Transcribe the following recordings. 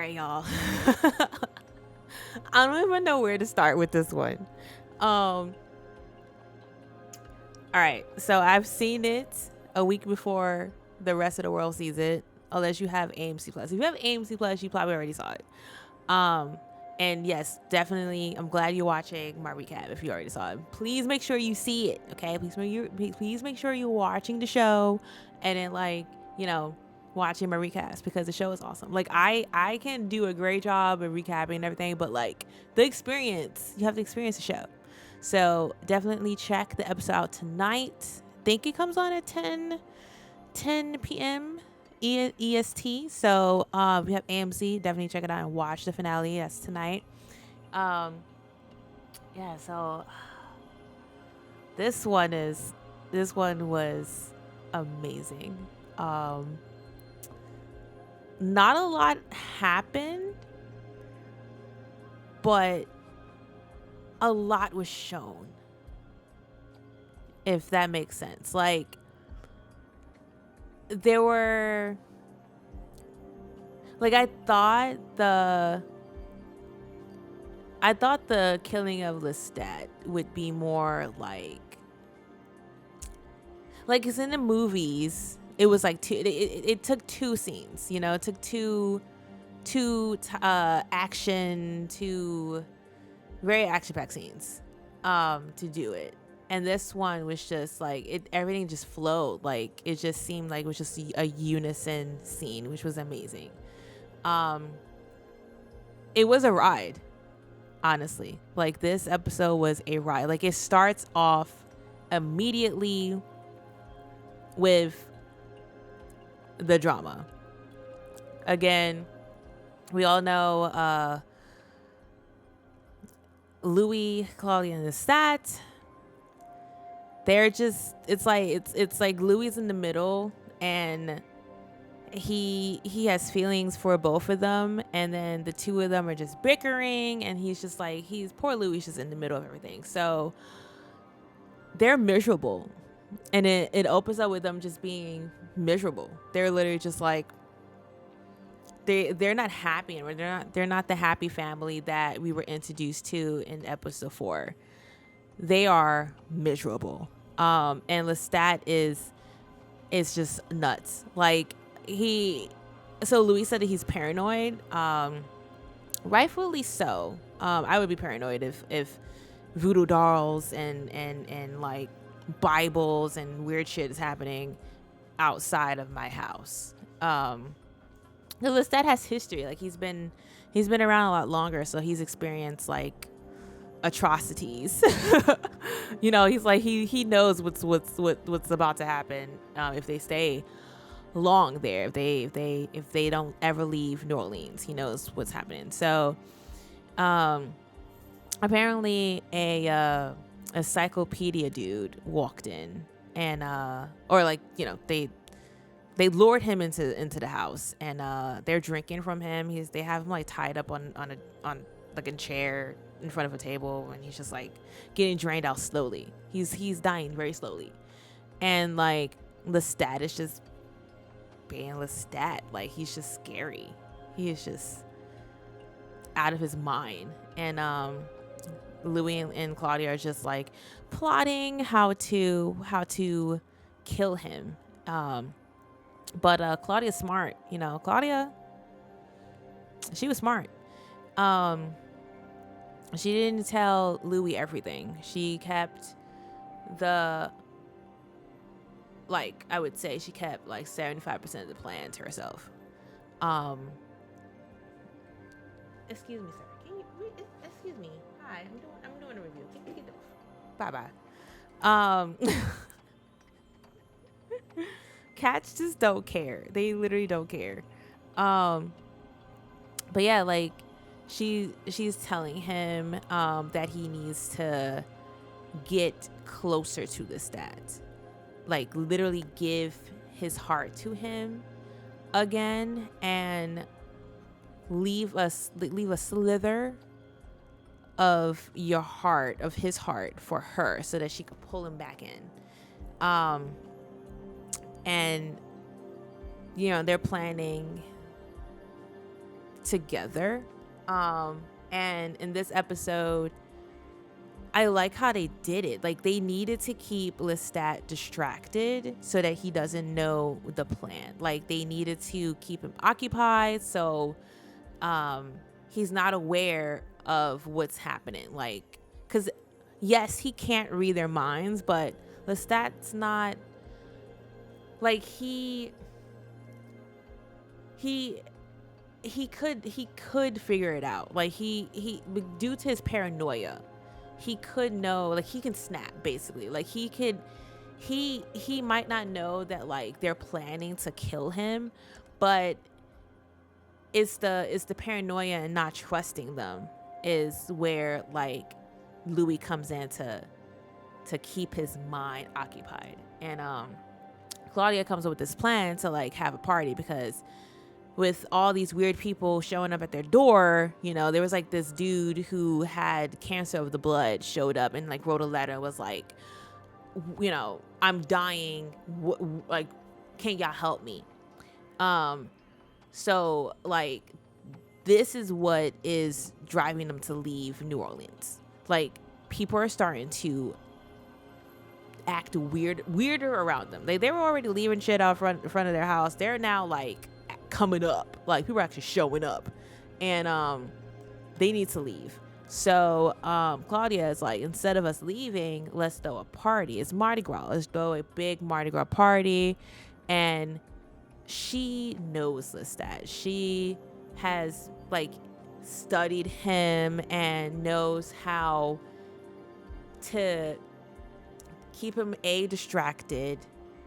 right, y'all. I don't even know where to start with this one. All right, so I've seen it a week before the rest of the world sees it, unless you have AMC Plus. If you have AMC Plus, you probably already saw it. And yes, definitely, I'm glad you're watching my recap. If you already saw it, please make sure you see it. Okay, please make sure you're watching the show, and then watching my recaps, because the show is awesome. Like I can do a great job of recapping and everything, but like the experience, you have to experience the show. So definitely check the episode out tonight. I think it comes on at 10 p.m. EST. So we have AMC. Definitely check it out and watch the finale. That's tonight. Yeah. So this one was amazing. Not a lot happened, but a lot was shown, if that makes sense. Like, there were, like, I thought the killing of Lestat would be more like it's in the movies. It was like it took two scenes, it took two very action-packed scenes to do it. And this one was just like everything just flowed. Like, it just seemed like it was just a unison scene, which was amazing. It was a ride, honestly. Like, this episode was a ride. Like, it starts off immediately with the drama. Again, we all know Louis, Claudia, and Lestat. They're just, it's like Louis in the middle, and he has feelings for both of them, and then the two of them are just bickering, and he's just like, poor Louis just in the middle of everything. So they're miserable, and it opens up with them just being miserable. They're literally just like, they're not happy, and they're not the happy family that we were introduced to in episode 4. They are miserable. And Lestat is just nuts. Like, so Louis said that he's paranoid. Rightfully so. I would be paranoid if voodoo dolls and like Bibles and weird shit is happening outside of my house. Lestat has history. Like, he's been around a lot longer, so he's experienced like atrocities. He's like, he knows what's about to happen if they stay long there. If they don't ever leave New Orleans, he knows what's happening. So apparently a encyclopedia dude walked in, and they lured him into the house, and they're drinking from him. They have him like tied up on like a chair in front of a table, and he's just like getting drained out slowly. He's dying very slowly, and like Lestat is just being Lestat. Like, he's just scary. He is just out of his mind. And Louis and Claudia are just like plotting how to kill him. But Claudia's smart. Claudia, she was smart. She didn't tell Louis everything. She kept I would say she kept like 75% of the plan to herself. Excuse me, sir. Excuse me. Hi, I'm doing a review. Can you get the bye. Cats just don't care. They literally don't care. But yeah, like, she's telling him that he needs to get closer to Lestat. Like, literally give his heart to him again, and leave a slither of your heart, of his heart, for her, so that she could pull him back in. And they're planning together. And in this episode, I like how they did it. Like, they needed to keep Lestat distracted so that he doesn't know the plan. Like, they needed to keep him occupied so he's not aware of what's happening. Like, because yes, he can't read their minds, but Lestat's not, like, he could figure it out. Like, he due to his paranoia, he could know, like, he can snap basically. Like, he might not know that, like, they're planning to kill him, but it's the paranoia and not trusting them is where, like, Louis comes in to keep his mind occupied. And Claudia comes up with this plan to, like, have a party, because with all these weird people showing up at their door, you know, there was, like, this dude who had cancer of the blood showed up and, like, wrote a letter and was like, you know, I'm dying, like, can y'all help me? So, like, this is what is driving them to leave New Orleans. Like, people are starting to act weirder around them. They were already leaving shit out front of their house. They're now, like, coming up. Like, people are actually showing up, and they need to leave. So Claudia is like, instead of us leaving, let's throw a party. It's Mardi Gras. Let's throw a big Mardi Gras party. And she knows Lestat. She has, like, studied him and knows how to keep him distracted.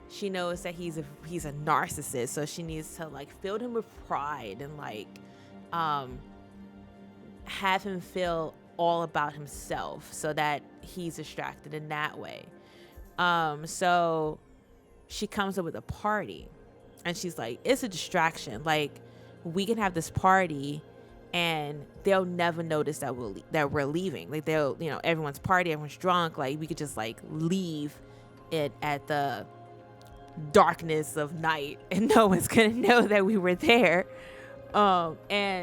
She knows that he's a narcissist, so she needs to, like, fill him with pride and, like, have him feel all about himself so that he's distracted in that way. So she comes up with a party, and she's like, it's a distraction. Like, we can have this party and they'll never notice that we're leaving. Like, they'll, you know, everyone's party, everyone's drunk. Like, we could just, like, leave it at the darkness of night and no one's gonna know that we were there. And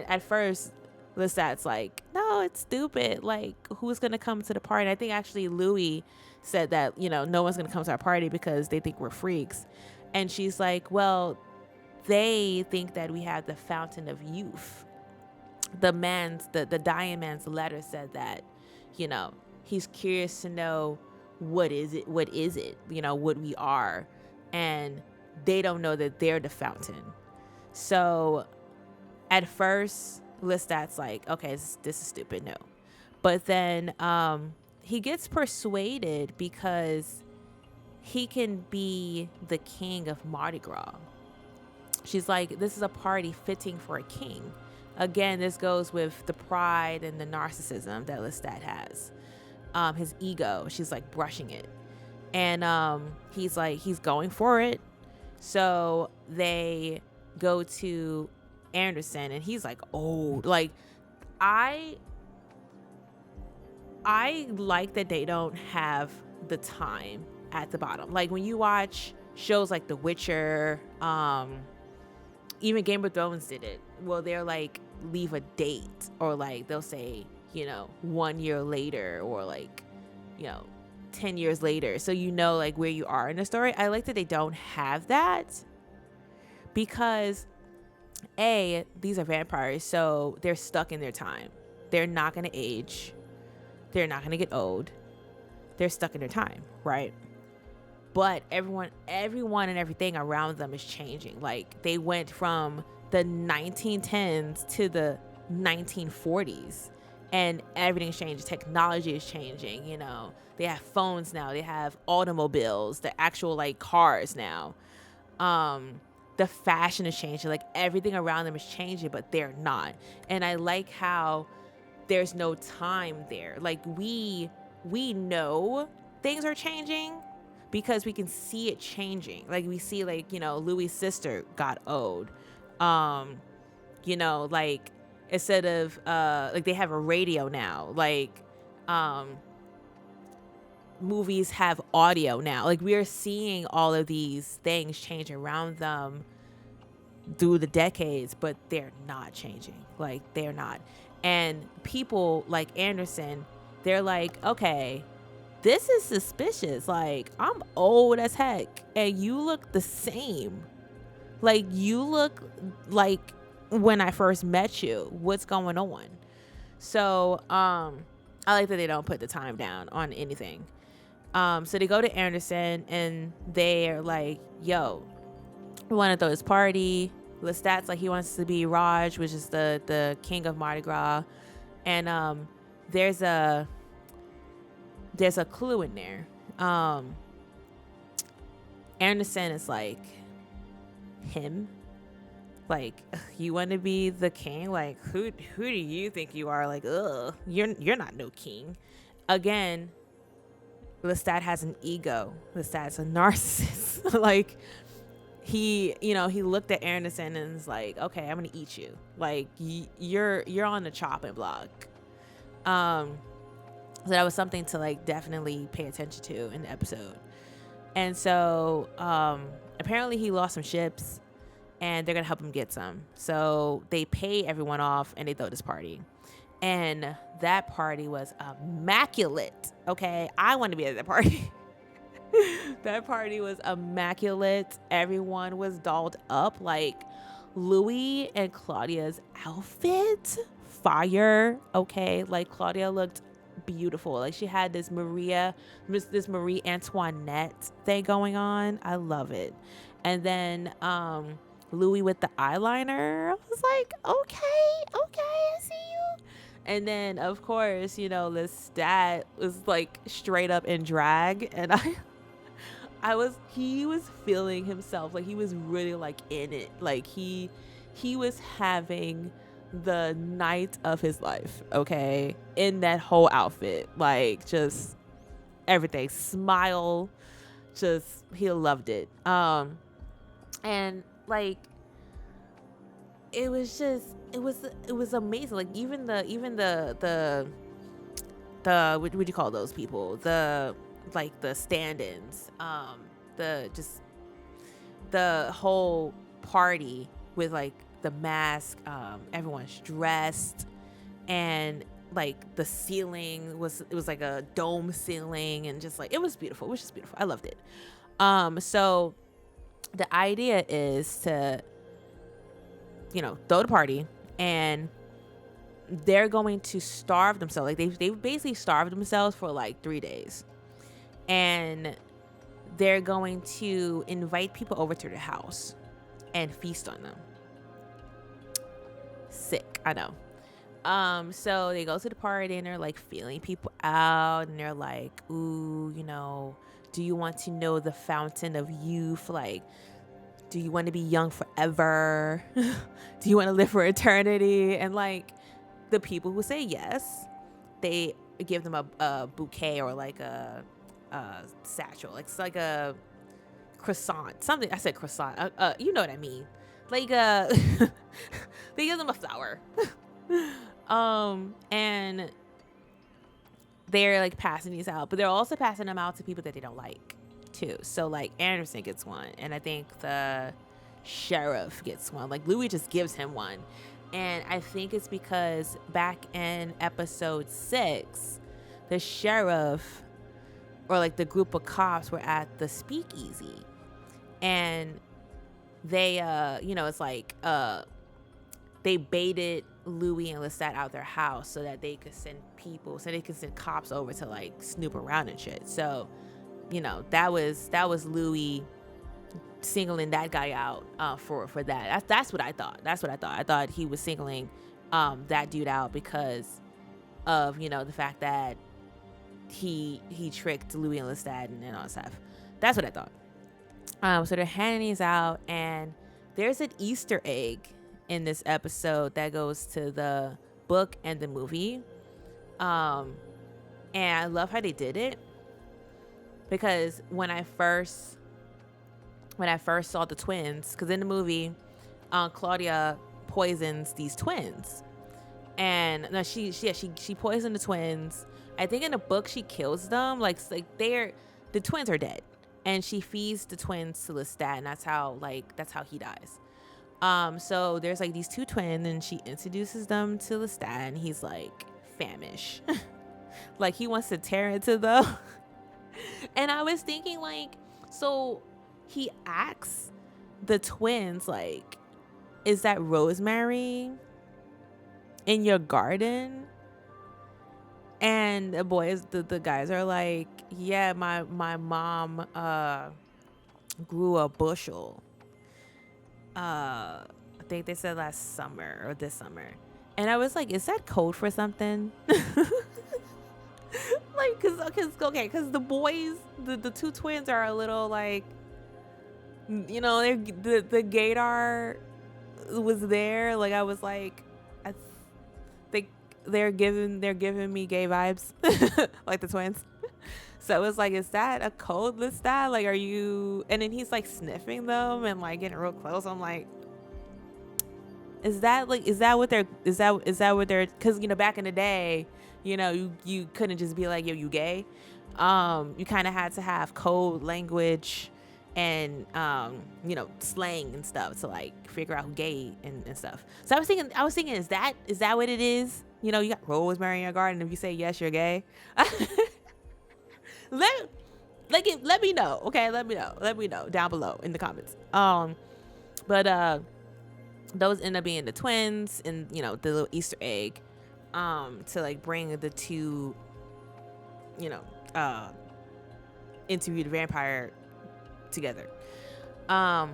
at first Lestat's like, no, it's stupid. Like, who's gonna come to the party? And I think actually Louis said that, you know, no one's gonna come to our party because they think we're freaks. And she's like, well, they think that we have the fountain of youth. The dying man's letter said that, you know, he's curious to know what is it, you know, what we are. And they don't know that they're the fountain. So at first, Lestat's like, okay, this is stupid, no. But then he gets persuaded because he can be the king of Mardi Gras. She's like, this is a party fitting for a king. Again, this goes with the pride and the narcissism that Lestat has. His ego, she's like brushing it. And he's going for it. So they go to Anderson, and he's like, oh, like, I like that they don't have the time at the bottom. Like, when you watch shows like The Witcher, even Game of Thrones did it. Well, they're like, leave a date, or like they'll say, you know, 1 year later, or like, you know, 10 years later, so you know, like, where you are in the story. I like that they don't have that, because these are vampires, so they're stuck in their time. They're not going to age. They're not going to get old. They're stuck in their time, right? But everyone and everything around them is changing. Like, they went from the 1910s to the 1940s, and everything's changed. Technology is changing, you know. They have phones now. They have automobiles, the actual, like, cars now. The fashion is changing. Like, everything around them is changing, but they're not. And I like how there's no time there. Like, we know things are changing because we can see it changing. Like, we see, like, you know, Louis' sister got old. You know, like, instead of like, they have a radio now. Like, movies have audio now. Like, we are seeing all of these things change around them through the decades, but they're not changing. Like, they're not. And people like Anderson, they're like, okay, this is suspicious. Like, I'm old as heck and you look the same. Like, you look like when I first met you. What's going on? So I like that they don't put the time down on anything. So they go to Anderson and they're like, yo, we want to throw this party. Lestat's like, he wants to be Raj, which is the king of Mardi Gras. And there's a clue in there. Anderson is like, him? Like, you want to be the king? Like, who do you think you are? Like, ugh, you're not no king. Again, Lestat has an ego. Lestat's a narcissist. Like, he looked at Anderson and was like, okay, I'm gonna eat you. Like, you're on the chopping block. So that was something to like definitely pay attention to in the episode. And so apparently he lost some ships and they're gonna help him get some. So they pay everyone off and they throw this party. And that party was immaculate. Okay, I want to be at that party. That party was immaculate. Everyone was dolled up. Like, Louis and Claudia's outfit, fire. Okay, like, Claudia looked beautiful. Like, she had this Marie Antoinette thing going on. I love it. And then Louis with the eyeliner. I was like, okay, I see you. And then, of course, Lestat was like straight up in drag, and he was feeling himself. Like, he was really like in it. Like, he was having the night of his life, okay, in that whole outfit. Like, just everything, smile, just, he loved it. And like, it was amazing. Like, even the what do you call those people, the stand-ins, the whole party with like the mask, everyone's dressed, and like the ceiling was like a dome ceiling, and just like, it was beautiful. It was just beautiful. I loved it. So the idea is to throw the party, and they're going to starve themselves. Like, they basically starved themselves for like 3 days, and they're going to invite people over to their house and feast on them. Sick, I know. So they go to the party and they're like feeling people out, and they're like, ooh, do you want to know the fountain of youth? Like, do you want to be young forever? Do you want to live for eternity? And like, the people who say yes, they give them a bouquet, or like a satchel. It's like a croissant. Something, I said croissant. You know what I mean? Like, they give them a flower. And they're like passing these out, but they're also passing them out to people that they don't like too. So like, Anderson gets one, and I think the sheriff gets one. Like, Louis just gives him one, and I think it's because back in episode 6, the sheriff, or like the group of cops, were at the speakeasy, and they it's like they baited Louis and Lestat out their house so that they could send cops over to like snoop around and shit. So that was Louis singling that guy out for that. That's what I thought. I thought he was singling that dude out because of the fact that he tricked Louis and Lestat and all that stuff. That's what I thought. So they're handing these out, and there's an Easter egg in this episode that goes to the book and the movie. And I love how they did it, because when I first saw the twins, because in the movie, Claudia poisons these twins, and no, she poisoned the twins. I think in the book she kills them. Like the twins are dead, and she feeds the twins to Lestat, and that's how he dies. So there's like these two twins, and she introduces them to Lestat, and he's like famish. Like he wants to tear into them. And I was thinking, like, so he asks the twins, like, is that rosemary in your garden? And the guys are like, yeah, my mom grew a bushel. I think they said last summer or this summer. And I was like, is that code for something? Like, cause the boys, the two twins are a little like, you know, the gaydar was there. Like I was like, I think they're giving me gay vibes, like the twins. So it was like, is that a code Lestat? Like, are you? And then he's like sniffing them and like getting real close. I'm like, is that what they're? Because you know, back in the day, you know, you couldn't just be like, yo, you gay. You kind of had to have code language and you know, slang and stuff to like figure out who gay and stuff. So I was thinking, is that what it is? You know, you got rosemary in your garden. If you say yes, you're gay. Let me know, okay? Let me know down below in the comments. But those end up being the twins, and you know, the little Easter egg, to like bring the two, you know, interviewed vampire together. So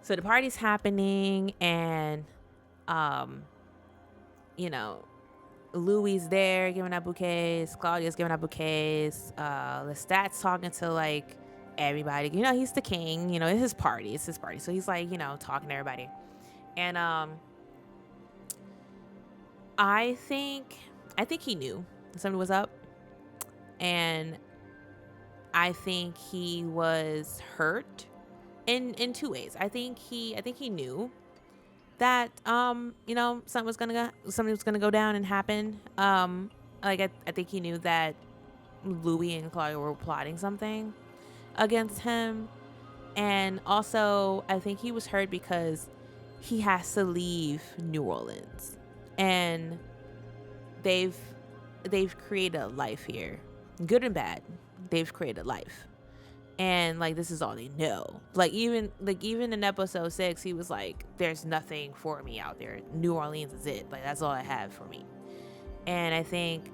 the party's happening, and you know, Louis there giving out bouquets, Claudia's giving out bouquets, Lestat's talking to like everybody. You know, he's the king, you know, it's his party. So he's like, you know, talking to everybody. And I think he knew something was up. And I think he was hurt in two ways. I think he knew that you know, something was gonna go down and happen. Like I think he knew that Louis and Claudia were plotting something against him, and also I think he was hurt because he has to leave New Orleans, and they've created a life here, good and bad. They've created life. And like, this is all they know. Like even in episode 6, he was like, there's nothing for me out there. New Orleans is it. Like, that's all I have for me. And I think,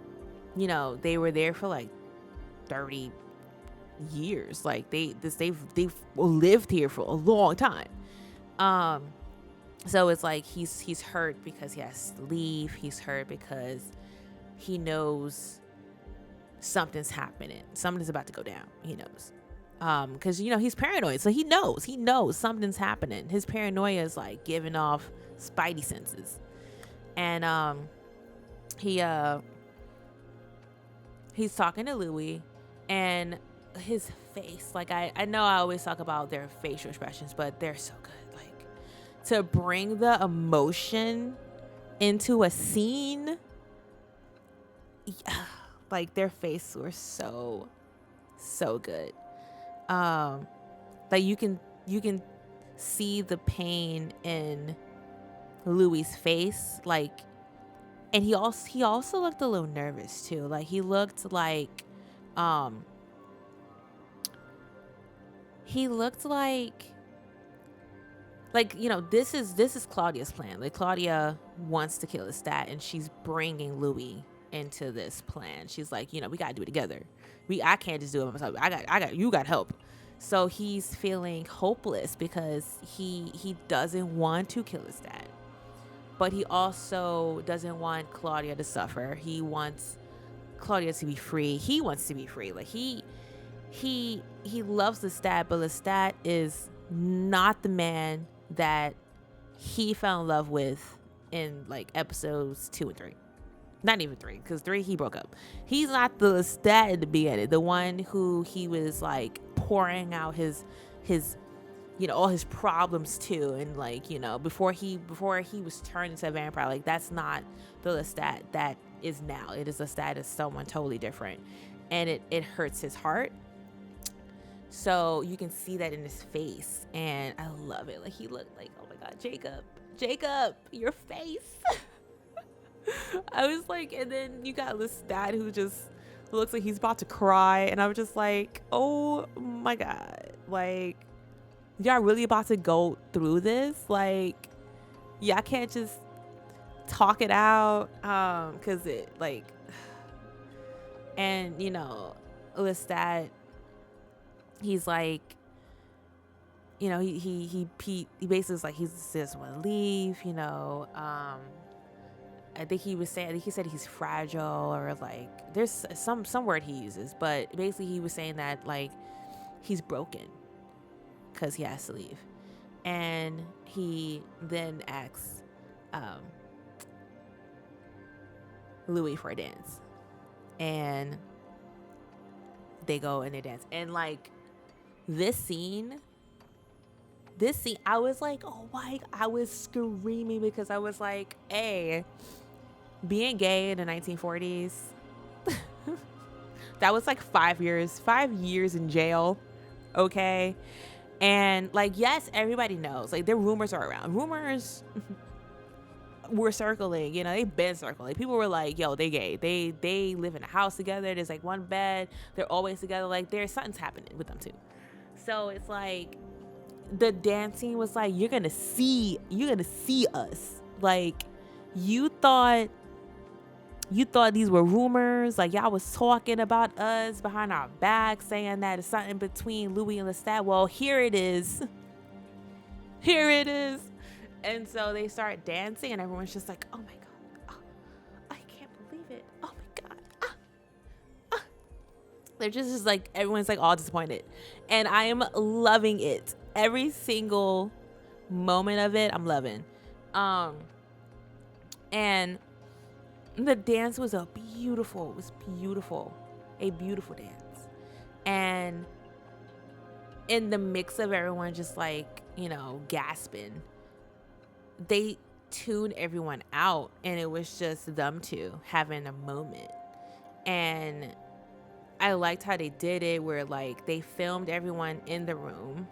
you know, they were there for like 30 years. Like they've lived here for a long time. So it's like he's hurt because he has to leave. He's hurt because he knows something's happening. Something's about to go down. He knows. Because you know, he's paranoid, so he knows something's happening. His paranoia is like giving off spidey senses. And he's talking to Louis, and his face, like I know I always talk about their facial expressions, but they're so good. Like, to bring the emotion into a scene, yeah, like their faces were so good. Like you can see the pain in Louis' face, like, and he also looked a little nervous too. Like he looked like you know, this is Claudia's plan. Like Claudia wants to kill Lestat, and she's bringing Louis into this plan. She's like, you know, we gotta do it together. I can't just do it myself. You got help. So he's feeling hopeless because he doesn't want to kill Lestat, but he also doesn't want Claudia to suffer. He wants Claudia to be free. He wants to be free. Like he loves Lestat, but Lestat is not the man that he fell in love with in like episodes 2 and 3. Not even 3, because 3 he broke up. He's not the Lestat in the beginning, the one who he was like pouring out his you know, all his problems to, and like, you know, before he was turned into a vampire. Like, that's not the Lestat that is now. It is Lestat as someone totally different, and it hurts his heart So you can see that in his face, and I love it. Like, he looked like, oh my God, Jacob, your face. I was like, and then you got Lestat, who just looks like he's about to cry, and I was just like, oh my God, like, y'all really about to go through this? Like, y'all can't just talk it out, because it, like, and you know, Lestat, he's like, you know, he basically is like, he just want to leave, you know. I think he said he's fragile, or like there's some word he uses, but basically he was saying that like he's broken because he has to leave. And he then asks Louis for a dance, and they go and they dance. And like this scene, I was like, oh my, I was screaming, because I was like, hey, being gay in the 1940s, that was like 5 years in jail. Okay. And like, yes, everybody knows, like, their rumors are around. Rumors were circling, you know, they've been circling. Like, people were like, yo, they gay. They live in a house together. There's like one bed. They're always together. Like, there's something's happening with them too. So it's like, the dancing was like, you're gonna see us. Like, you thought these were rumors, like y'all was talking about us behind our back, saying that it's something between Louis and Lestat. Well, here it is. And so they start dancing, and everyone's just like, oh my God, I can't believe it, oh my God. They're just like, everyone's like all disappointed, and I am loving it. Every single moment of it, I'm loving. And the dance was beautiful dance. And in the mix of everyone just like, you know, gasping, they tuned everyone out, and it was just them two having a moment. And I liked how they did it, where like they filmed everyone in the room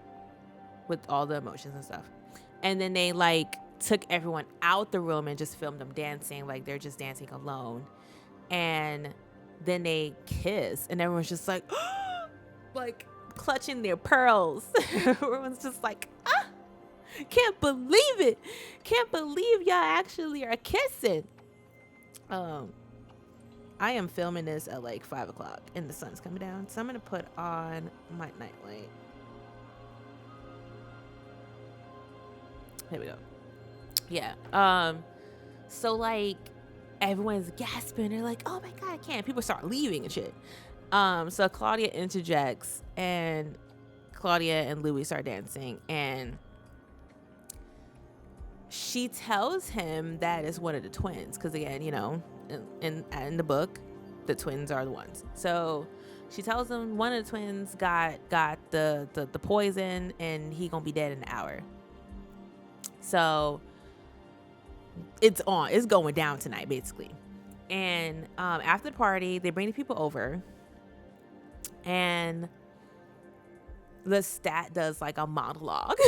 with all the emotions and stuff, and then they like took everyone out the room and just filmed them dancing, like they're just dancing alone. And then they kiss, and everyone's just like like clutching their pearls. Everyone's just like, can't believe y'all actually are kissing. I am filming this at like 5 o'clock and the sun's coming down, so I'm gonna put on my nightlight. Here we go. Yeah. So like everyone's gasping. They're like, oh my God, I can't. People start leaving and shit. So Claudia interjects, and Claudia and Louis start dancing, and she tells him that it's one of the twins, because again, you know, in the book, the twins are the ones. So she tells him one of the twins got the poison, and he gonna be dead in an hour. So it's going down tonight, basically. And after the party, they bring the people over, and Lestat does like a monologue.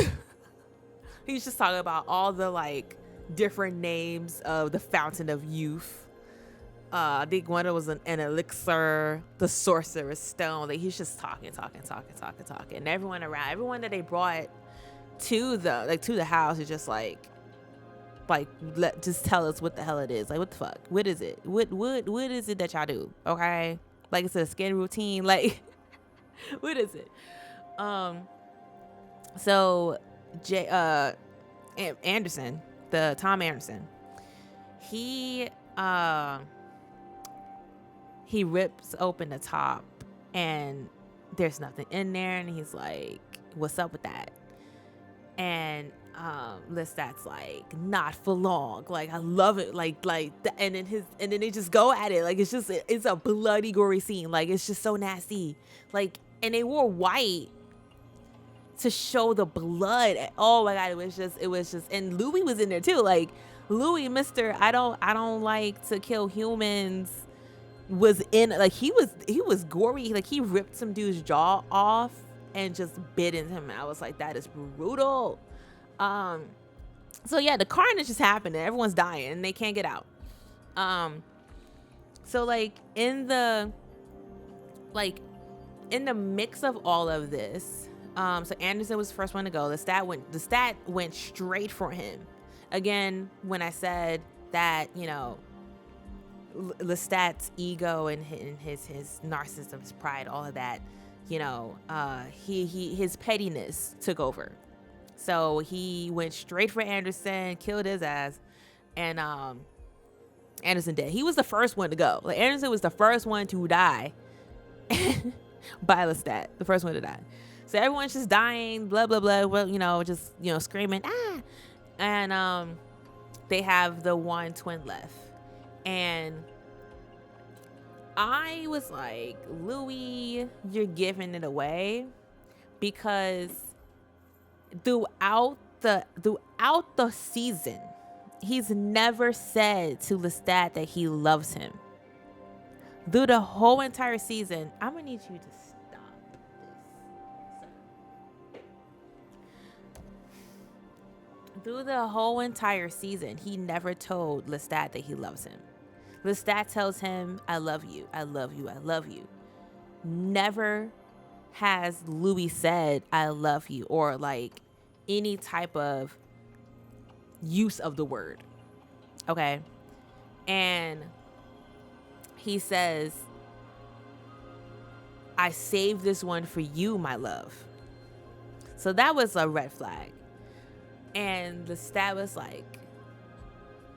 He's just talking about all the like different names of the fountain of youth. I think one of it was an elixir, the sorcerer's stone. Like, he's just talking. And everyone that they brought to the house is just like just tell us what the hell it is. Like, what the fuck? What is it? What is it that y'all do? Okay, like, it's a skin routine. Like, what is it? So Anderson, the Tom Anderson, he rips open the top, and there's nothing in there, and he's like, what's up with that? And Lestat's like, not for long. Like, I love it. And then they just go at it. Like, it's a bloody, gory scene. Like, it's just so nasty. Like, and they wore white to show the blood. Oh my God, it was just, and Louis was in there too. Like, Louis, Mr. I don't like to kill humans, was in, like, he was gory. Like, he ripped some dude's jaw off and just bit into him. I was like, that is brutal. So yeah, the carnage is happening. Everyone's dying and they can't get out. So like in the mix of all of this, so Anderson was the first one to go. Lestat went straight for him. Again, when I said that, you know, Lestat's ego and his narcissism, his pride, all of that, you know, his pettiness took over. So he went straight for Anderson, killed his ass, and Anderson dead. He was the first one to go. Like, Anderson was the first one to die by Lestat, the first one to die. So everyone's just dying, blah blah blah. Well, you know, just, you know, screaming ah, and they have the one twin left, and I was like, Louis, you're giving it away, because throughout the season, he's never said to Lestat that he loves him. Through the whole entire season, I'm gonna need you to stop this. Through the whole entire season, he never told Lestat that he loves him. Lestat tells him, I love you, I love you, I love you. Never has Louis said, I love you, or like any type of use of the word. Okay. And he says, I saved this one for you, my love. So that was a red flag. And Lestat was like,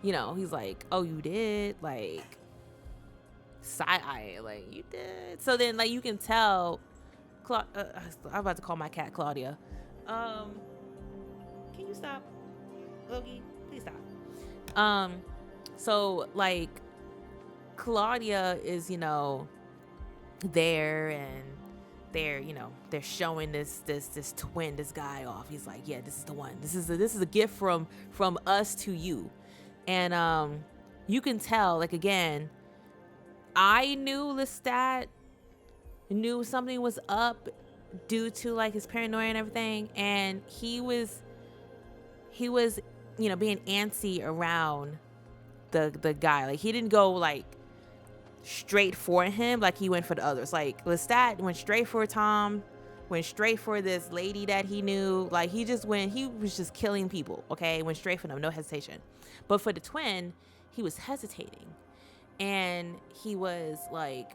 you know, he's like, oh, you did? Like, side-eye, like, you did? So then, like, you can tell, I'm about to call my cat Claudia. Can you stop? Logie, please stop. So, like, Claudia is, you know, there, and they're, you know, they're showing this twin, this guy off. He's like, yeah, this is the one. This is a gift from us to you. And you can tell, like, again, I knew Lestat knew something was up due to, like, his paranoia and everything, and he was, you know, being antsy around the guy. Like, he didn't go, like, straight for him like he went for the others. Like, Lestat went straight for Tom, went straight for this lady that he knew. Like, he was just killing people, okay? Went straight for them, no hesitation. But for the twin, he was hesitating, and he was, like,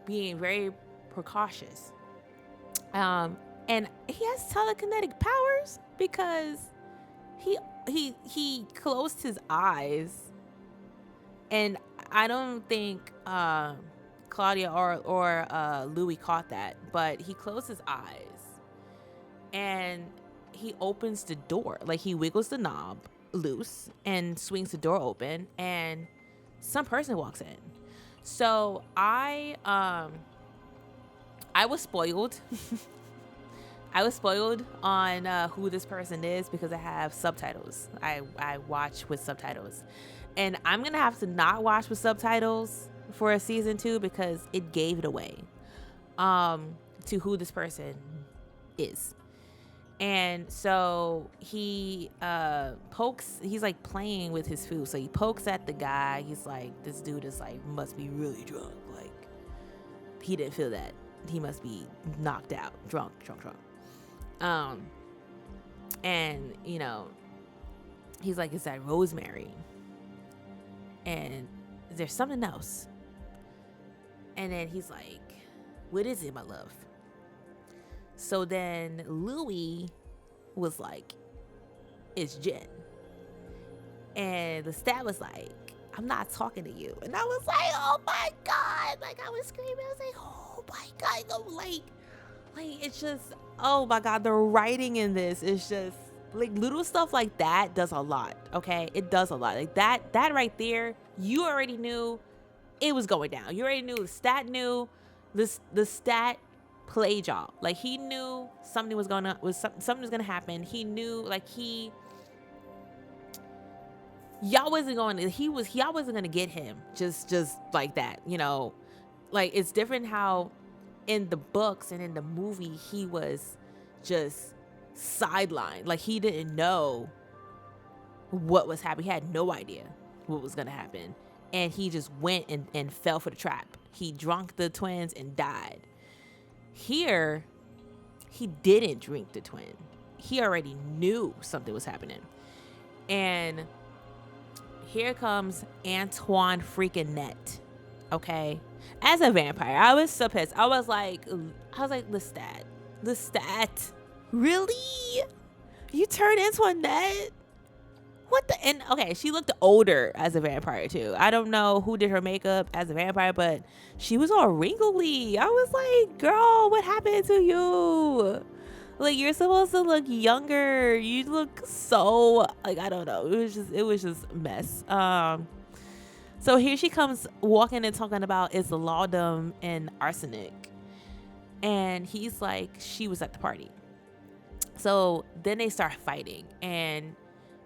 being very precautious. And he has telekinetic powers because he closed his eyes, and I don't think Claudia or Louis caught that, but he closed his eyes and he opens the door. Like, he wiggles the knob loose and swings the door open, and some person walks in. So I was spoiled. I was spoiled on who this person is because I have subtitles. I watch with subtitles. And I'm going to have to not watch with subtitles for a season 2 because it gave it away to who this person is. And so he he's like playing with his food. So he pokes at the guy. He's like, this dude is like, must be really drunk. Like, he didn't feel that. He must be knocked out, drunk. And, you know, he's like, is that rosemary? And there's something else. And then he's like, what is it, my love? So then Louis was like, it's gin. And Lestat was like, I'm not talking to you. And I was like, oh my God. Like, I was screaming. I was like, oh my God. No, like it's just, oh my God. The writing in this is just, like, little stuff like that does a lot. Okay. It does a lot. Like, that right there, you already knew it was going down. You already knew Lestat played y'all. Like, he knew something was going to happen. He knew, like, y'all wasn't going to get him just like that, you know. Like, it's different how in the books and in the movie, he was just sidelined. Like, he didn't know what was happening. He had no idea what was going to happen. And he just went and fell for the trap. He drunk the twins and died. Here, he didn't drink the twin. He already knew something was happening. And here comes Antoine freaking Net. Okay? As a vampire, I was so pissed. I was like, Lestat, really? You turned Antoinette? What the? And okay, she looked older as a vampire too. I don't know who did her makeup as a vampire, but she was all wrinkly. I was like, girl, what happened to you? Like, you're supposed to look younger. You look so, like, I don't know. It was just a mess. So here she comes walking and talking about is laudanum and arsenic. And he's like, she was at the party. So then they start fighting, and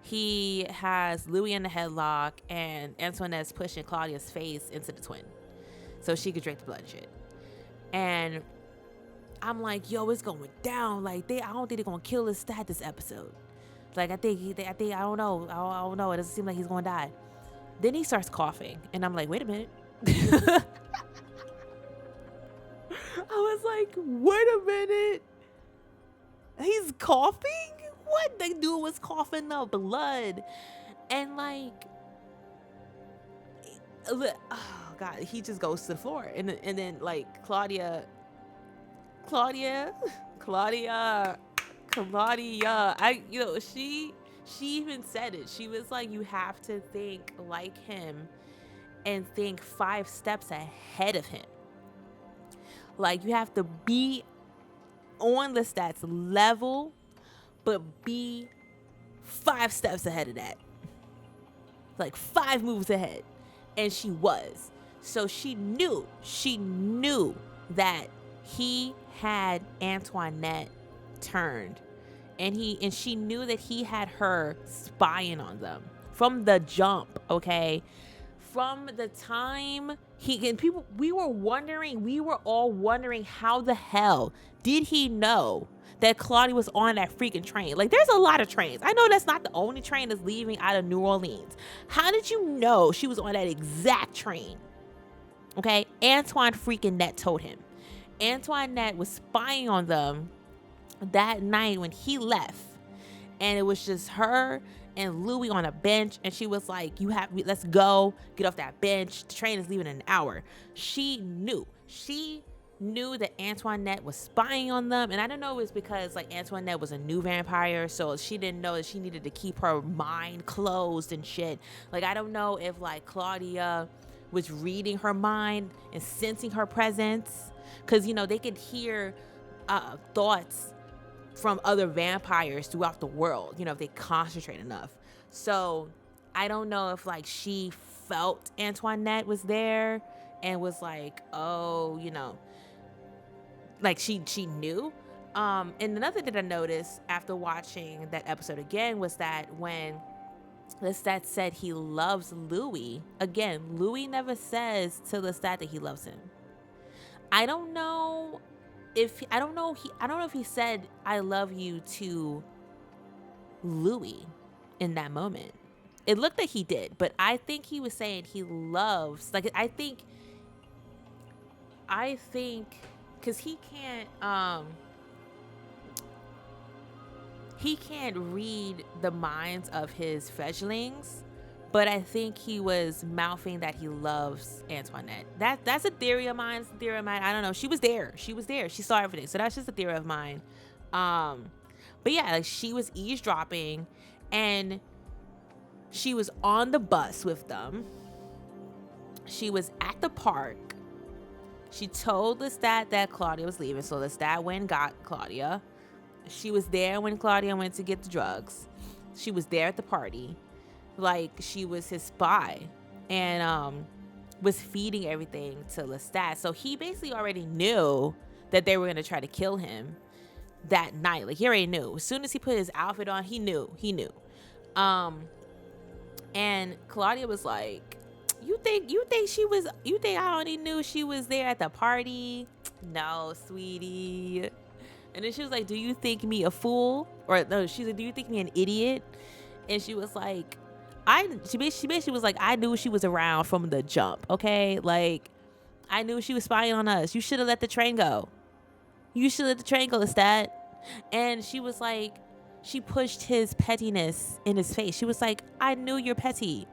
he has Louis in the headlock, and Antoinette's pushing Claudia's face into the twin so she could drink the blood and shit. And I'm like, yo, it's going down. Like, I don't think they're gonna kill Lestat this episode. Like, I think I don't know. I don't know. It doesn't seem like he's gonna die. Then he starts coughing, and I'm like, wait a minute. I was like, wait a minute. He's coughing? What? The dude was coughing up blood. And like, oh God, he just goes to the floor. And then like Claudia, she even said it. She was like, you have to think like him and think 5 steps ahead of him. Like, you have to be on Lestat's level, but be 5 steps ahead of that. Like 5 moves ahead. And she was. So she knew that he had Antoinette turned. And she knew that he had her spying on them from the jump, okay? From the time we were all wondering how the hell did he know that Claudia was on that freaking train? Like, there's a lot of trains. I know that's not the only train that's leaving out of New Orleans. How did you know she was on that exact train? Okay, Antoine freaking Net told him. Antoinette was spying on them that night when he left, and it was just her and Louis on a bench, and she was like, let's go, get off that bench, the train is leaving in an hour. She knew that Antoinette was spying on them, and I don't know if it was because like Antoinette was a new vampire, so she didn't know that she needed to keep her mind closed and shit. Like, I don't know if like Claudia was reading her mind and sensing her presence, because they could hear thoughts from other vampires throughout the world, if they concentrate enough. So I don't know if like she felt Antoinette was there and was like, oh, like she knew. And another thing that I noticed after watching that episode again was that when Lestat said he loves Louis, again, Louis never says to Lestat that he loves him. I don't know if he said I love you to Louis in that moment. It looked like he did, but I think he was saying he loves, like, I think because he can't read the minds of his fledglings, but I think he was mouthing that he loves Antoinette. That's a theory of mine. I don't know. She was there. She saw everything. So that's just a theory of mine. But yeah, like, she was eavesdropping, and she was on the bus with them. She was at the park. She told Lestat that Claudia was leaving, so Lestat went and got Claudia. She was there when Claudia went to get the drugs. She was there at the party. Like, she was his spy, and was feeding everything to Lestat. So he basically already knew that they were going to try to kill him that night. Like, he already knew. As soon as he put his outfit on, he knew. And Claudia was like, you think I already knew she was there at the party? No, sweetie. And then she was like, do you think me a fool? Or no, she's like, do you think me an idiot? And she was like, she basically was like, I knew she was around from the jump, okay? Like, I knew she was spying on us. You should have let the train go. You should let the train go, Lestat. And she was like, she pushed his pettiness in his face. She was like, I knew you're petty.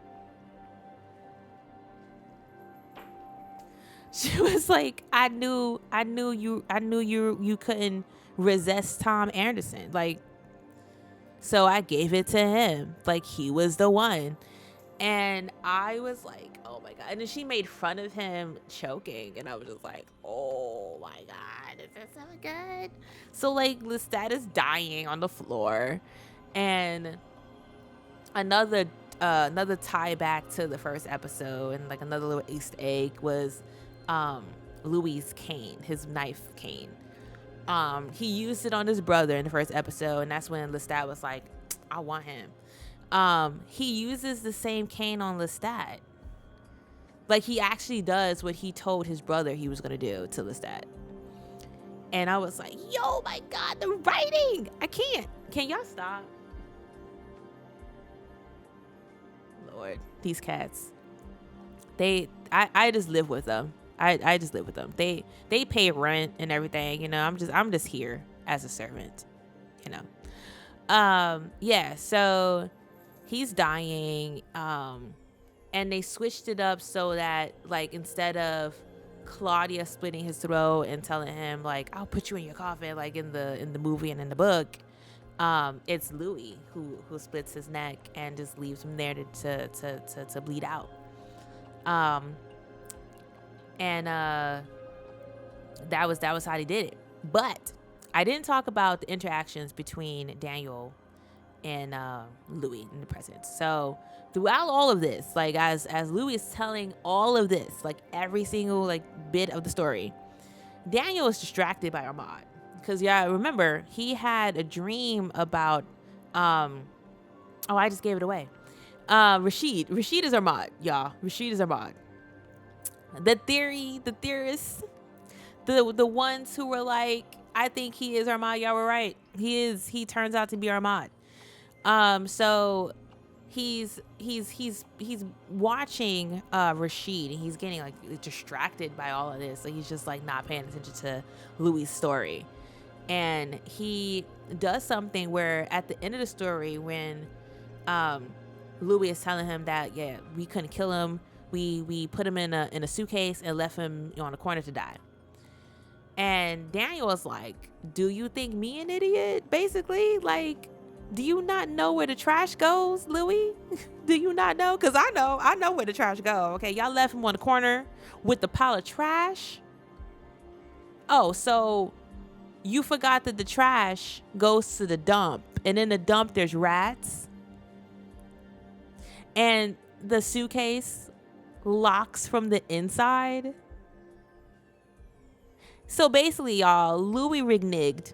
She was like, I knew you couldn't resist Tom Anderson. Like, so I gave it to him. Like, he was the one. And I was like, oh my God. And then she made fun of him choking. And I was just like, oh my God, this is so good. So like, Lestat is dying on the floor. And another tie back to the first episode and like another little Easter egg was Louis' cane, his knife cane. He used it on his brother in the first episode, and that's when Lestat was like, I want him. He uses the same cane on Lestat. Like, he actually does what he told his brother he was going to do to Lestat. And I was like, yo, my God, the writing! I can't. Can y'all stop? Lord, these cats. I just live with them. I just live with them. They pay rent and everything, you know. I'm just here as a servant, you know. Yeah, so he's dying, and they switched it up so that, like, instead of Claudia splitting his throat and telling him like, I'll put you in your coffin, like in the movie and in the book, it's Louis who splits his neck and just leaves him there to bleed out. And that was how they did it. But I didn't talk about the interactions between Daniel and Louis in the present. So throughout all of this, like as Louis is telling all of this, like every single like bit of the story, Daniel is distracted by Ahmad. Because yeah, remember, he had a dream about I just gave it away. Rashid is Ahmad, y'all. Rashid is Ahmad. The theorists, the ones who were like, I think he is Ahmad, y'all were right. He turns out to be Ahmad. So he's watching Rashid, and he's getting like distracted by all of this. So he's just like not paying attention to Louis' story. And he does something where at the end of the story, when Louis is telling him that, yeah, we couldn't kill him. We put him in a suitcase and left him on a corner to die. And Daniel was like, do you think me an idiot? Basically, like, do you not know where the trash goes, Louis? Do you not know? Because I know where the trash go. Okay, y'all left him on the corner with the pile of trash. Oh, so you forgot that the trash goes to the dump, and in the dump there's rats, and the suitcase locks from the inside. So basically, y'all, Louis reneged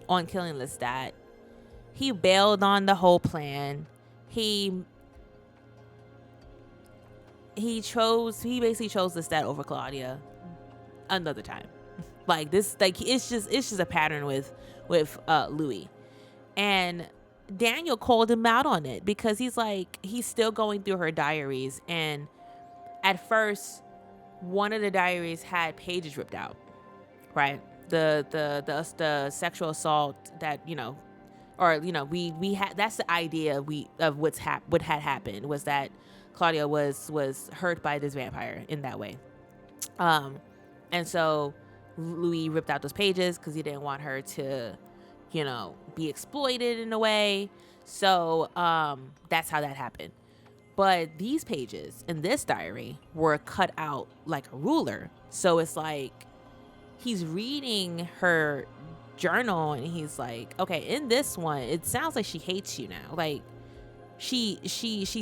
on killing Lestat. He bailed on the whole plan. He basically chose Lestat over Claudia another time. Like this, like it's just a pattern with Louis. And Daniel called him out on it because he's still going through her diaries, and at first one of the diaries had pages ripped out, right? The sexual assault that, you know, or, you know, we had, that's the idea of what had happened, was that Claudia was hurt by this vampire in that way. And so Louis ripped out those pages because he didn't want her to, you know, be exploited in a way. So that's how that happened. But these pages in this diary were cut out like a ruler. So it's like he's reading her journal and he's like, okay, in this one, it sounds like she hates you now. Like she's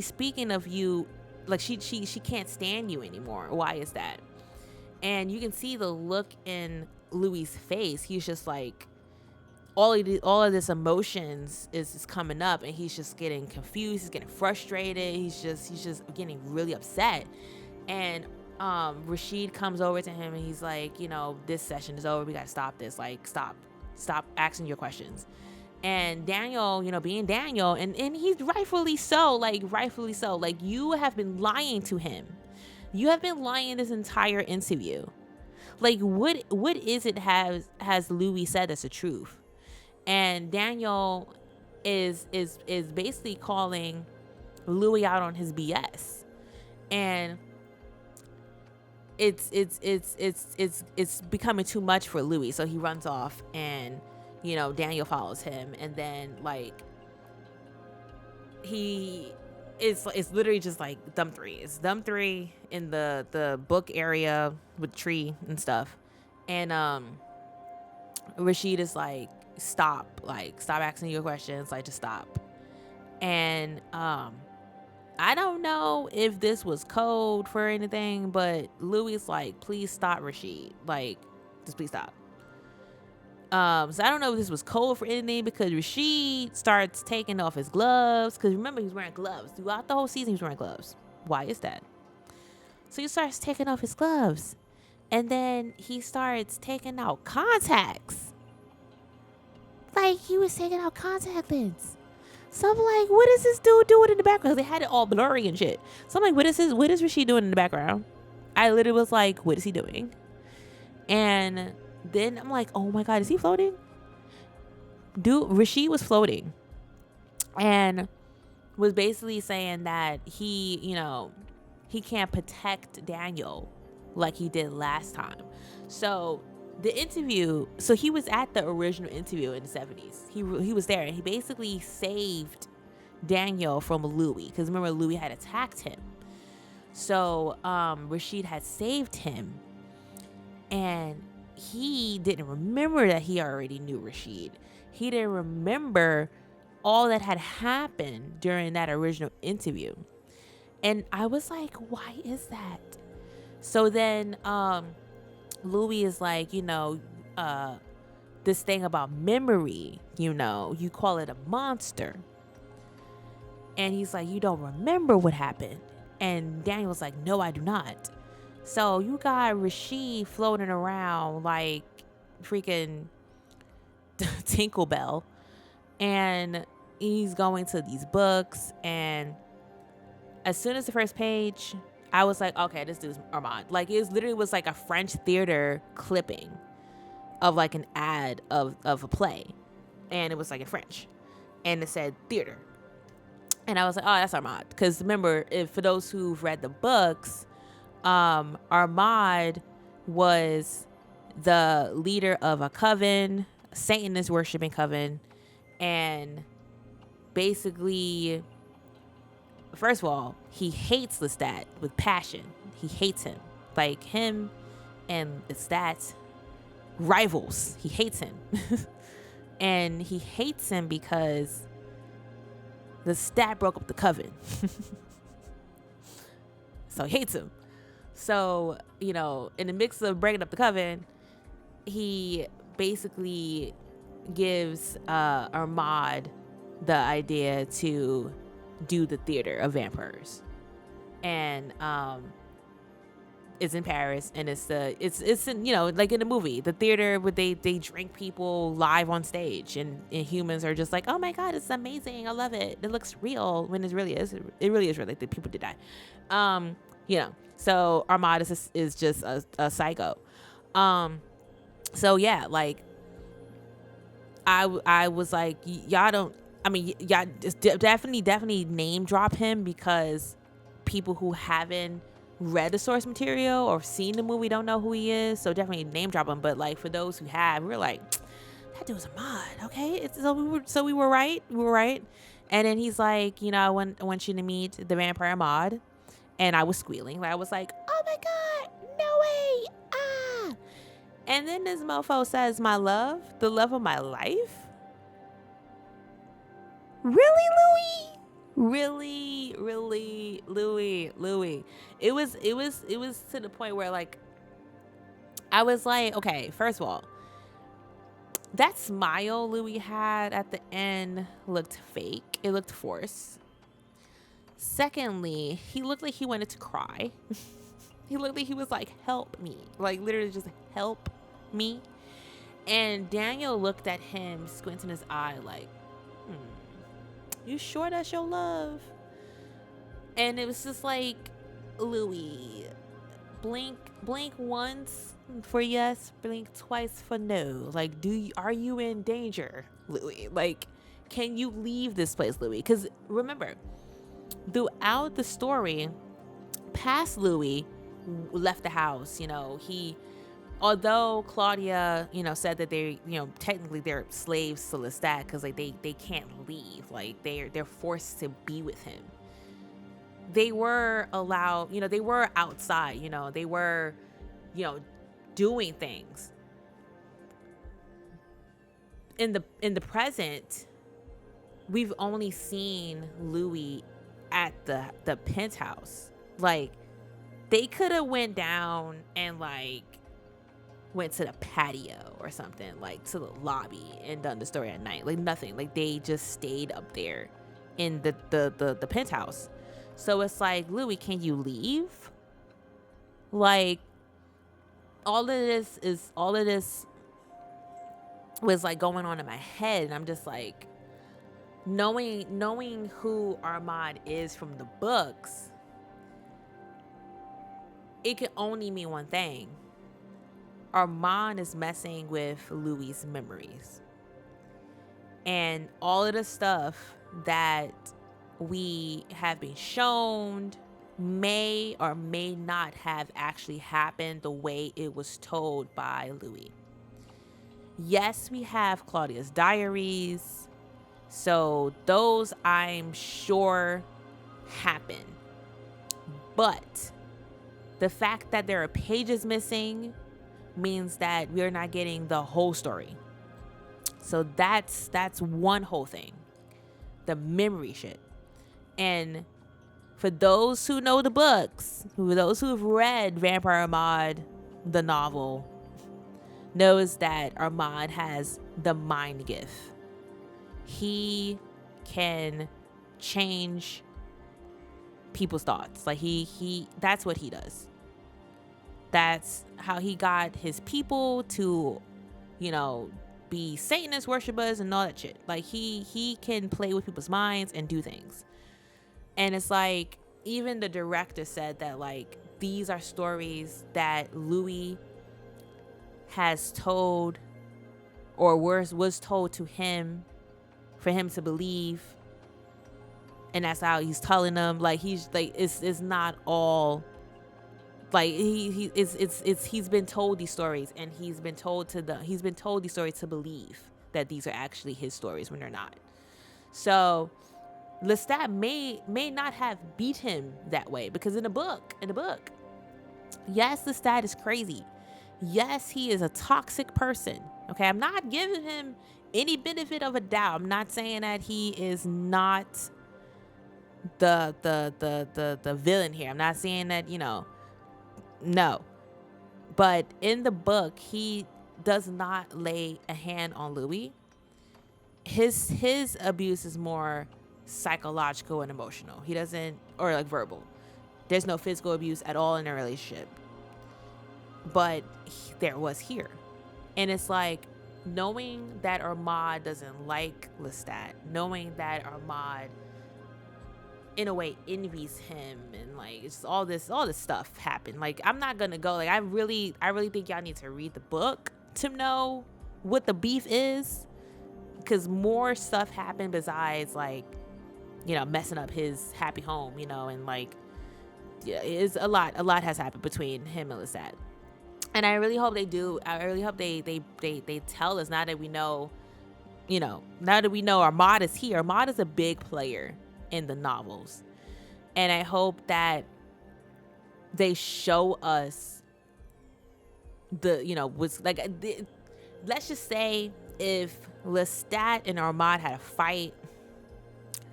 speaking of you, like she can't stand you anymore. Why is that? And you can see the look in Louis' face. He's just like, all of this emotions is coming up, and he's just getting confused. He's getting frustrated. He's just getting really upset. And Rashid comes over to him and he's like, this session is over. We got to stop this. Like, stop asking your questions. And Daniel, being Daniel, and he's rightfully so. Like, you have been lying to him. You have been lying this entire interview. Like, what is it has Louis said that's the truth? And Daniel is basically calling Louis out on his BS. And it's becoming too much for Louis, so he runs off, and Daniel follows him, and then like it's literally just like dumb three. It's dumb three in the book area with tree and stuff, and Rashid is like, stop asking your questions, like, just stop. And I don't know if this was code for anything, but Louis is like, please stop, Rashid. Like, just please stop. So I don't know if this was code for anything, because Rashid starts taking off his gloves. Because remember, he was wearing gloves. Throughout the whole season, he was wearing gloves. Why is that? So he starts taking off his gloves. And then he starts taking out contacts. Like, he was taking out contact lenses. So I'm like, what is this dude doing in the background? They had it all blurry and shit. So I'm like, what is Rashid doing in the background? I literally was like, what is he doing? And then I'm like, oh my God, is he floating? Dude, Rashid was floating. And was basically saying that he can't protect Daniel like he did last time. So the interview, so he was at the original interview in the 70s. He was there, and he basically saved Daniel from Louis, because remember, Louis had attacked him. So Rashid had saved him, and he didn't remember that he already knew Rashid. He didn't remember all that had happened during that original interview. And I was like, why is that? So then Louis is like, this thing about memory, you call it a monster. And he's like, you don't remember what happened. And Daniel's like, no, I do not. So you got Rashid floating around like freaking Tinkerbell. And he's going to these books. And as soon as the first page, I was like, okay, this dude's Armand. Like, it literally was like a French theater clipping of like an ad of a play. And it was like in French. And it said theater. And I was like, oh, that's Armand. Because remember, for those who've read the books, Armand was the leader of a coven, Satanist worshiping coven. And basically, first of all, he hates Lestat with passion. He hates him. Like, him and Lestat, rivals. He hates him. And he hates him because Lestat broke up the coven. So he hates him. So, in the mix of breaking up the coven, he basically gives Armand the idea to do the theater of vampires. And it's in Paris, and it's in, like in the movie, the theater where they drink people live on stage, and humans are just like, oh my God, it's amazing, I love it, it looks real, when it really is real, like the people did die. So Armand is just a psycho. So yeah, like I was like, y'all just definitely name drop him, because people who haven't read the source material or seen the movie don't know who he is. So definitely name drop him. But like, for those who have, we're like, that dude's a mod. Okay. So we were right. And then he's like, I want you to meet the vampire mod. And I was squealing. Like, I was like, oh my God, no way. Ah. And then this mofo says, my love, the love of my life. Really, Louis? Really, Louis. It was to the point where, like, I was like, okay, first of all, that smile Louis had at the end looked fake. It looked forced. Secondly, he looked like he wanted to cry. He looked like he was like, help me. Like, literally just help me. And Daniel looked at him, squinting his eye like, you sure that's your love? And it was just like, Louis, blink once for yes, blink twice for no. Like, are you in danger, Louis? Like, can you leave this place, Louis? Because remember, throughout the story, past Louis left the house. Although Claudia, said that they, technically they're slaves to Lestat because like they can't leave. Like they're forced to be with him. They were allowed, they were outside, they were, doing things. In the present, we've only seen Louis at the penthouse. Like, they could have went down and like went to the patio or something, like to the lobby, and done the story at night. Like nothing. Like they just stayed up there in the penthouse. So it's like, Louis, can you leave? Like, all of this was like going on in my head, and I'm just like, knowing who Armand is from the books, it can only mean one thing. Armand is messing with Louis' memories. And all of the stuff that we have been shown may or may not have actually happened the way it was told by Louis. Yes, we have Claudia's diaries, so those I'm sure happen. But the fact that there are pages missing means that we're not getting the whole story. So that's one whole thing. The memory shit. And for those who know the books, those who have read Vampire Armand, the novel, knows that Armand has the mind gift. He can change people's thoughts. Like he that's what he does. That's how he got his people to, be Satanist worshipers and all that shit. Like he can play with people's minds and do things. And it's like, even the director said that like these are stories that Louis has told or was told to him for him to believe. And that's how he's telling them. Like he's like, it's not all like he's been told these stories, and he's been told these stories to believe that these are actually his stories when they're not. So Lestat may not have beat him that way, because in the book, yes, Lestat is crazy. Yes, he is a toxic person. Okay, I'm not giving him any benefit of a doubt. I'm not saying that he is not the villain here. I'm not saying that, no. But in the book, he does not lay a hand on Louis. His abuse is more psychological and emotional. He doesn't, or like verbal. There's no physical abuse at all in a relationship. But there was here. And it's like, knowing that Armand doesn't like Lestat, knowing that Armand in a way envies him, and like it's all this stuff happened. Like, I'm not gonna go, like I really think y'all need to read the book to know what the beef is, because more stuff happened besides like, messing up his happy home, and like, yeah, it's a lot has happened between him and Lestat. And I really hope they do. I really hope they tell us, now that we know Armand is here. Armand is a big player in the novels. And I hope that they show us was like, let's just say if Lestat and Armand had a fight,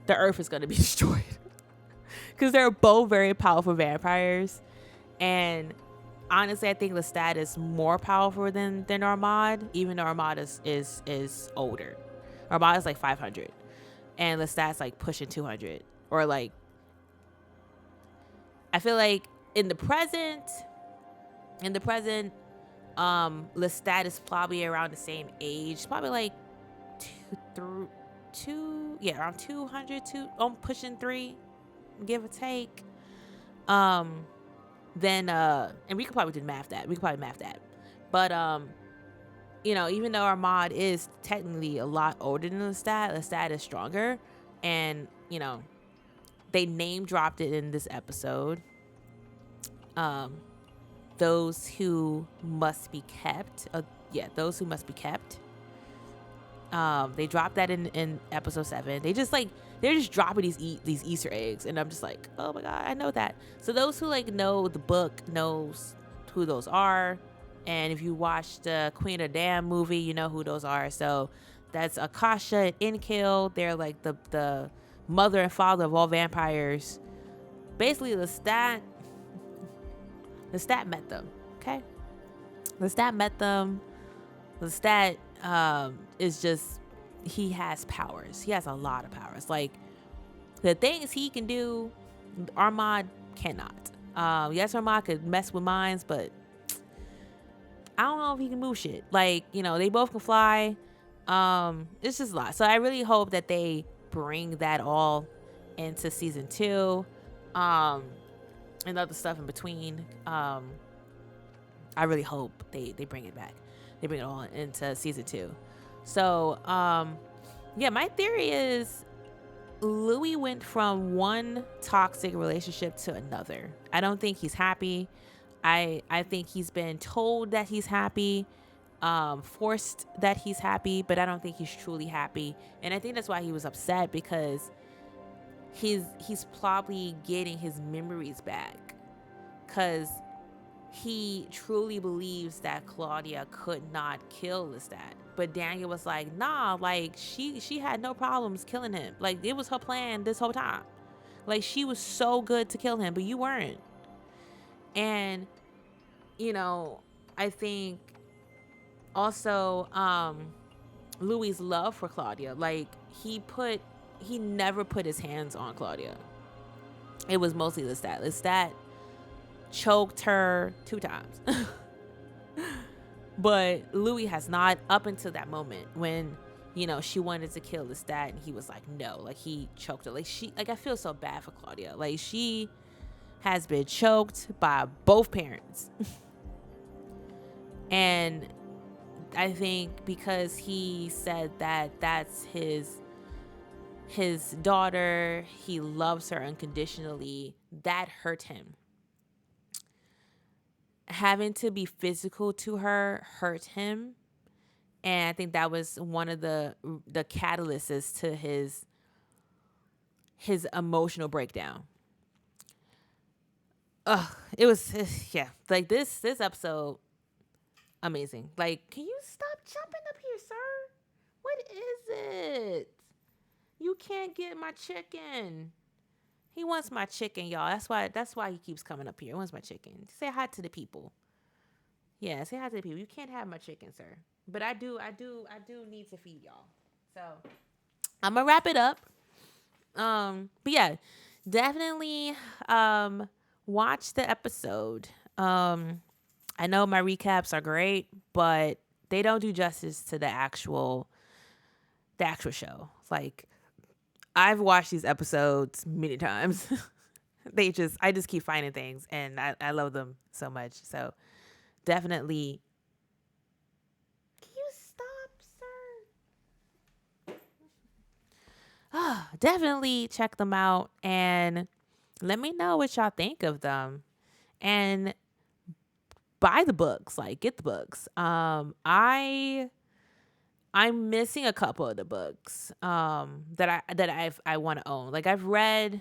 the earth is going to be destroyed. Because they're both very powerful vampires. And honestly, I think Lestat is more powerful than Armand, even though Armand is older. Armand is like 500. And Lestat's like pushing 200. Or like, I feel like in the present, In the present, Lestat is probably around the same age, probably like around 200, pushing 3, give or take. Then and we could probably do math that. We could probably math that. But even though our mod is technically a lot older than Lestat is stronger, and they name dropped it in this episode. Those who must be kept. Those who must be kept. They dropped that in episode 7. They're just dropping these Easter eggs, and I'm just like, oh my god, I know that. So those who know the book knows who those are, and if you watch the Queen of Damn movie, you know who those are. So that's Akasha and Inkil. They're like the mother and father of all vampires. Basically, Lestat met them. Okay, Lestat met them. Lestat is just, he has powers. He has a lot of powers. Like, the things he can do, Armad cannot. Yes, Armad could mess with minds, but I don't know if he can move shit. Like, they both can fly. It's just a lot. So I really hope that they bring that all into season 2. And other stuff in between. I really hope they bring it back. They bring it all into season 2. So, my theory is Louis went from one toxic relationship to another. I don't think he's happy. I think he's been told that he's happy, forced that he's happy, but I don't think he's truly happy. And I think that's why he was upset, because he's probably getting his memories back, because he truly believes that Claudia could not kill Lestat. But Daniel was like, nah, like she had no problems killing him. Like, it was her plan this whole time. Like, she was so good to kill him, but you weren't. And I think also Louis' love for Claudia, like he never put his hands on Claudia. It was mostly Lestat. Lestat choked her 2 times. But Louis has not, up until that moment when, she wanted to kill Lestat, and he was like, no, like he choked her. Like I feel so bad for Claudia. Like, she has been choked by both parents. And I think because he said that that's his daughter, he loves her unconditionally, that hurt him. Having to be physical to her hurt him, and I think that was one of the catalysts to his emotional breakdown. It was, like this episode, amazing. Like, can you stop jumping up here, sir? What is it? You can't get my chicken. He wants my chicken, y'all. That's why he keeps coming up here. He wants my chicken. Say hi to the people. Yeah, say hi to the people. You can't have my chicken, sir. But I do need to feed y'all. So I'm gonna wrap it up. But yeah, definitely watch the episode. I know my recaps are great, but they don't do justice to the actual show. Like, I've watched these episodes many times. I just keep finding things, and I love them so much. So definitely. Can you stop, sir? Definitely check them out and let me know what y'all think of them. And buy the books, like get the books. I'm missing a couple of the books that I want to own. Like I've read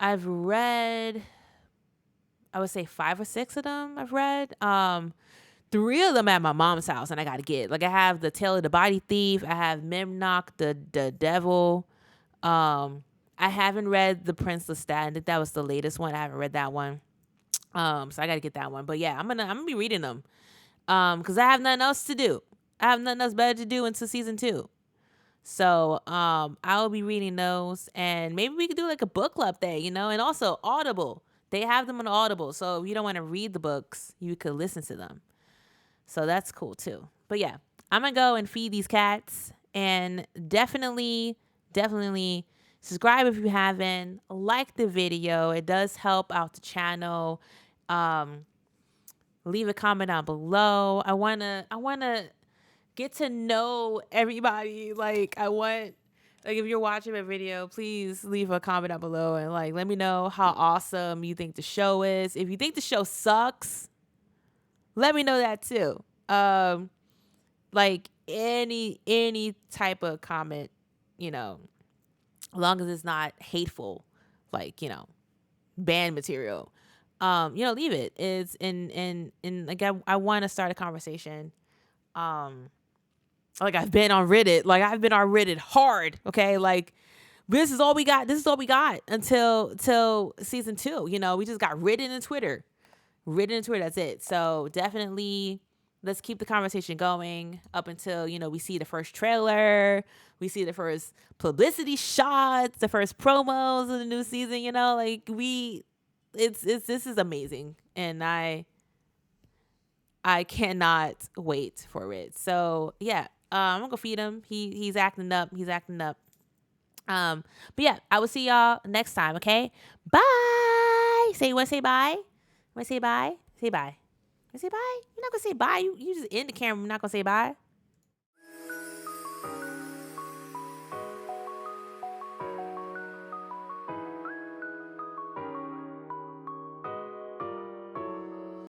I would say 5 or 6 of them I've read. 3 of them at my mom's house, and I gotta get. Like I have the Tale of the Body Thief, I have Memnock the Devil. I haven't read The Prince Lestat. I think that was the latest one. I haven't read that one. So I gotta get that one. But yeah, I'm gonna be reading them. Because I have nothing else to do. I have nothing else better to do until season 2. So I'll be reading those, and maybe we could do like a book club thing, and also Audible. They have them on Audible, so if you don't want to read the books, you could listen to them. So that's cool too. But yeah, I'm gonna go and feed these cats, and definitely subscribe if you haven't. Like the video; it does help out the channel. Leave a comment down below. I wanna get to know everybody. Like if you're watching my video, please leave a comment down below and like let me know how awesome you think the show is. If you think the show sucks, let me know that too. Like any type of comment, as long as it's not hateful, like, banned material. Leave it. It's in like I want to start a conversation. Like I've been on Reddit. Like I've been on Reddit hard. Okay, like this is all we got. This is all we got until season 2. We just got Reddit and Twitter. Reddit and Twitter. That's it. So definitely let's keep the conversation going up until we see the first trailer. We see the first publicity shots, the first promos of the new season. This is amazing, and I cannot wait for it. So yeah, I'm gonna go feed him. He's acting up. But yeah, I will see y'all next time. Okay, bye. You wanna say bye? Say bye. Say bye. Say bye. You're not gonna say bye. You just end the camera. You're not gonna say bye.